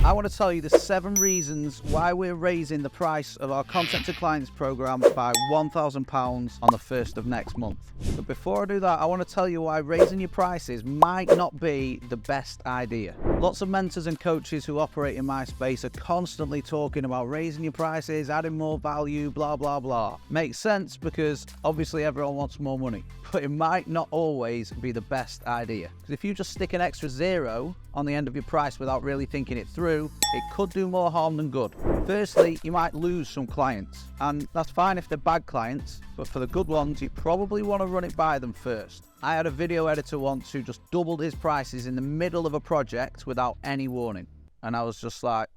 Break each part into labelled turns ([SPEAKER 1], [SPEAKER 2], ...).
[SPEAKER 1] I want to tell you the 7 reasons why we're raising the price of our Content to Clients program by £1,000 on the 1st of next month. But before I do that, I want to tell you why raising your prices might not be the best idea. Lots of mentors and coaches who operate in my space are constantly talking about raising your prices, adding more value, blah, blah, blah. Makes sense because obviously everyone wants more money, but it might not always be the best idea. Because if you just stick an extra 0 on the end of your price without really thinking it through, it could do more harm than good. Firstly, you might lose some clients, and that's fine if they're bad clients, but for the good ones, you probably want to run it by them first. I had a video editor once who just doubled his prices in the middle of a project without any warning, and I was just like,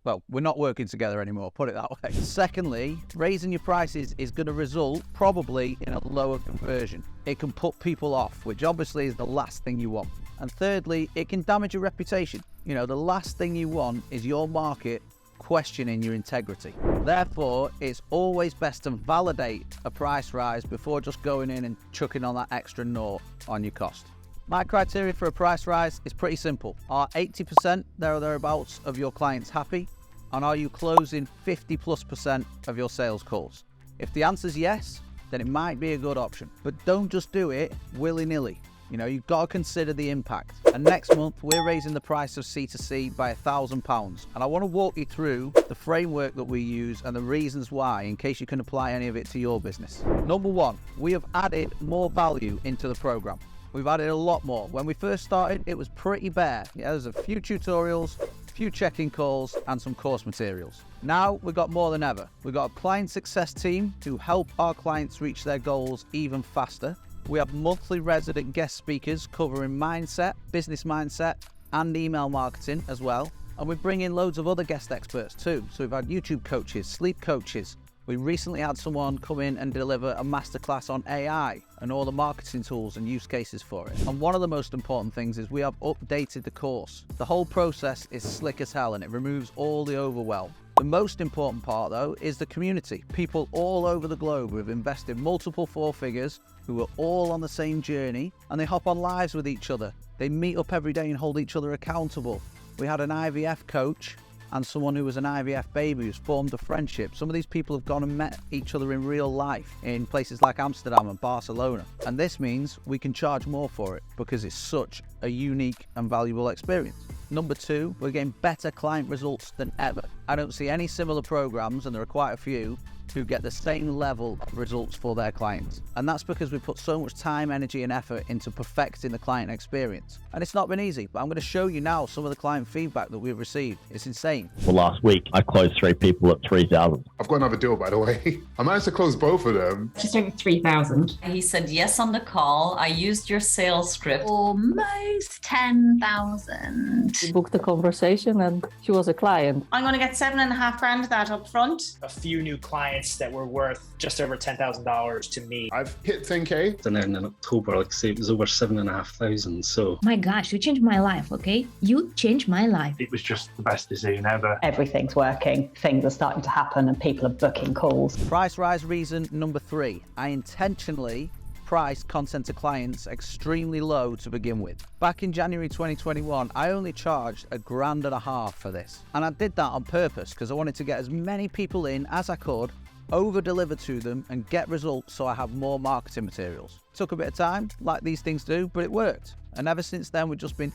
[SPEAKER 1] well, we're not working together anymore, put it that way. Secondly, raising your prices is going to result probably in a lower conversion. It can put people off, which obviously is the last thing you want. And thirdly, it can damage your reputation. You know, the last thing you want is your market questioning your integrity. Therefore, it's always best to validate a price rise before just going in and chucking on that extra naught on your cost. My criteria for a price rise is pretty simple. Are 80% there or thereabouts of your clients happy? And are you closing 50+% of your sales calls? If the answer is yes, then it might be a good option. But don't just do it willy-nilly. You know, you've got to consider the impact. And next month, we're raising the price of C2C by £1,000. And I want to walk you through the framework that we use and the reasons why, in case you can apply any of it to your business. Number 1, we have added more value into the program. We've added a lot more. When we first started, it was pretty bare. Yeah, there's a few tutorials, a few check-in calls, and some course materials. Now we've got more than ever. We've got a client success team to help our clients reach their goals even faster. We have monthly resident guest speakers covering mindset, business mindset, and email marketing as well. And we bring in loads of other guest experts too. So we've had YouTube coaches, sleep coaches. We recently had someone come in and deliver a masterclass on AI and all the marketing tools and use cases for it. And one of the most important things is we have updated the course. The whole process is slick as hell and it removes all the overwhelm. The most important part though is the community. People all over the globe who have invested multiple 4 figures, who are all on the same journey, and they hop on lives with each other. They meet up every day and hold each other accountable. We had an IVF coach and someone who was an IVF baby who's formed a friendship. Some of these people have gone and met each other in real life in places like Amsterdam and Barcelona. And this means we can charge more for it because it's such a unique and valuable experience. Number 2, we're getting better client results than ever. I don't see any similar programs, and there are quite a few, who get the same level of results for their clients. And that's because we put so much time, energy and effort into perfecting the client experience. And it's not been easy, but I'm going to show you now some of the client feedback that we've received. It's insane.
[SPEAKER 2] Well, last week, I closed 3 people at 3,000.
[SPEAKER 3] I've got another deal, by the way. I managed to close both of them.
[SPEAKER 4] Just over 3,000.
[SPEAKER 5] He said yes on the call. I used your sales script.
[SPEAKER 6] Almost 10,000.
[SPEAKER 7] We booked a conversation and she was a client.
[SPEAKER 4] I'm going to get 7.5 grand of that up front.
[SPEAKER 8] A few new clients that were worth just over $10,000 to me.
[SPEAKER 3] I've hit 10K.
[SPEAKER 9] And then in October, like I say, it was over 7,500. So
[SPEAKER 6] My gosh, you changed my life, okay? You changed my life.
[SPEAKER 10] It was just the best decision ever.
[SPEAKER 11] Everything's working. Things are starting to happen and people are booking calls.
[SPEAKER 1] Price rise reason number 3. I intentionally price Content to Clients extremely low to begin with. Back in January 2021, I only charged £1,500 for this. And I did that on purpose because I wanted to get as many people in as I could, over-deliver to them and get results so I have more marketing materials. Took a bit of time, like these things do, but it worked. And ever since then, we've just been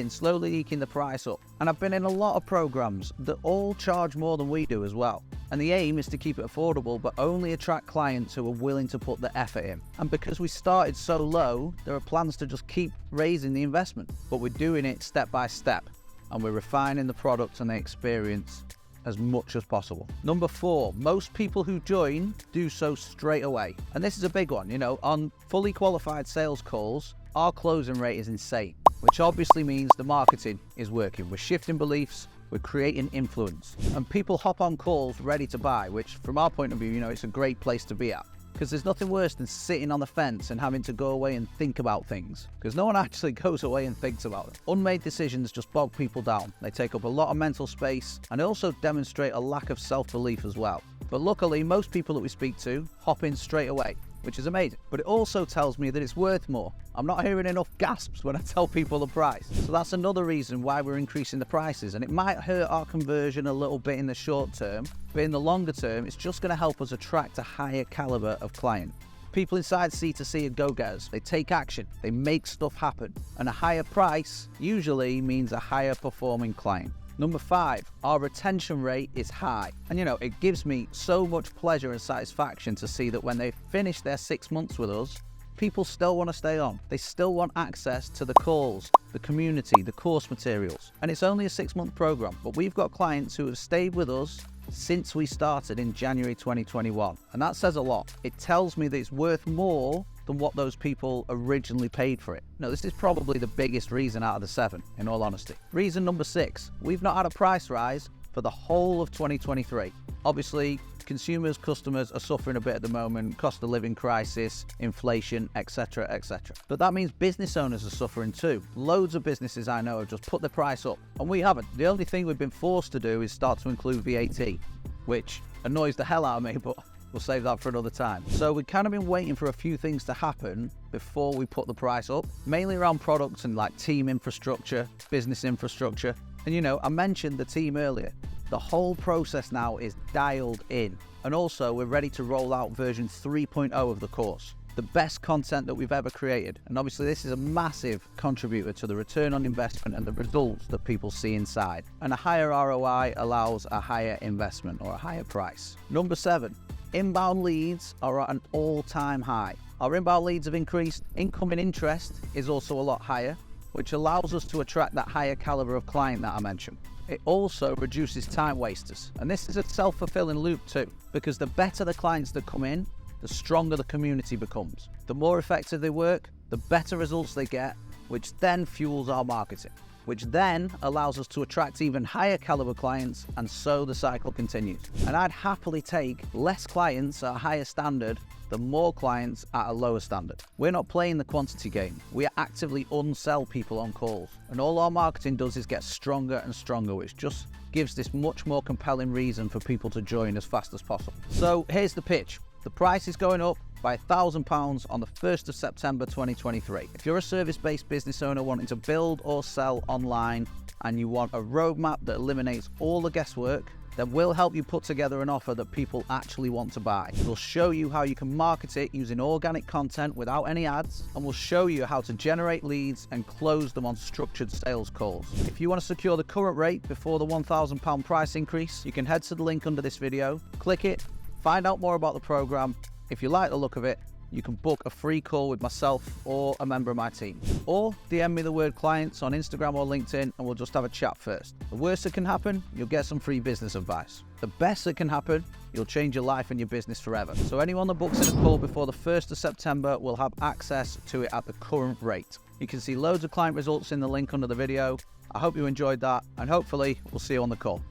[SPEAKER 1] slowly eking the price up. And I've been in a lot of programs that all charge more than we do as well. And the aim is to keep it affordable, but only attract clients who are willing to put the effort in. And because we started so low, there are plans to just keep raising the investment, but we're doing it step by step. And we're refining the product and the experience as much as possible. Number 4, most people who join do so straight away. And this is a big one, you know, on fully qualified sales calls, our closing rate is insane, which obviously means the marketing is working. We're shifting beliefs, we're creating influence, and people hop on calls ready to buy, which from our point of view, you know, it's a great place to be at. Because there's nothing worse than sitting on the fence and having to go away and think about things. Because no one actually goes away and thinks about them. Unmade decisions just bog people down. They take up a lot of mental space and they also demonstrate a lack of self-belief as well. But luckily, most people that we speak to hop in straight away. which is amazing. But it also tells me that it's worth more. I'm not hearing enough gasps when I tell people the price. So that's another reason why we're increasing the prices. And it might hurt our conversion a little bit in the short term, but in the longer term, it's just going to help us attract a higher caliber of client. People inside C2C are go-getters. They take action, they make stuff happen. And a higher price usually means a higher performing client. Number 5, our retention rate is high. And it gives me so much pleasure and satisfaction to see that when they finish their 6 months with us, people still want to stay on. They still want access to the calls, the community, the course materials. And it's only a 6-month program, but we've got clients who have stayed with us since we started in January 2021. And that says a lot. It tells me that it's worth more than what those people originally paid for it. No, this is probably the biggest reason out of the 7, in all honesty. Reason number 6, we've not had a price rise for the whole of 2023. Obviously, consumers, customers are suffering a bit at the moment, cost of living crisis, inflation, etc, etc. But that means business owners are suffering too. Loads of businesses I know have just put the price up, and we haven't. The only thing we've been forced to do is start to include VAT, which annoys the hell out of me, but we'll save that for another time. So we've kind of been waiting for a few things to happen before we put the price up, mainly around products and like team infrastructure, business infrastructure. And I mentioned the team earlier. The whole process now is dialed in. And also we're ready to roll out version 3.0 of the course. The best content that we've ever created. And obviously this is a massive contributor to the return on investment and the results that people see inside. And a higher ROI allows a higher investment or a higher price. Number 7, inbound leads are at an all-time high. Our inbound leads have increased. Incoming interest is also a lot higher, which allows us to attract that higher caliber of client that I mentioned. It also reduces time wasters. And this is a self-fulfilling loop too, because the better the clients that come in, the stronger the community becomes. The more effective they work, the better results they get, which then fuels our marketing, which then allows us to attract even higher caliber clients, and so the cycle continues. And I'd happily take less clients at a higher standard than more clients at a lower standard. We're not playing the quantity game. We actively unsell people on calls. And all our marketing does is get stronger and stronger, which just gives this much more compelling reason for people to join as fast as possible. So here's the pitch. The price is going up by £1,000 on the 1st of September 2023. If you're a service-based business owner wanting to build or sell online and you want a roadmap that eliminates all the guesswork, then we'll help you put together an offer that people actually want to buy. We'll show you how you can market it using organic content without any ads, and we'll show you how to generate leads and close them on structured sales calls. If you want to secure the current rate before the £1,000 price increase, you can head to the link under this video, click it, find out more about the program. If you like the look of it, you can book a free call with myself or a member of my team. Or DM me the word clients on Instagram or LinkedIn and we'll just have a chat first. The worst that can happen, you'll get some free business advice. The best that can happen, you'll change your life and your business forever. So anyone that books in a call before the 1st of September will have access to it at the current rate. You can see loads of client results in the link under the video. I hope you enjoyed that, and hopefully we'll see you on the call.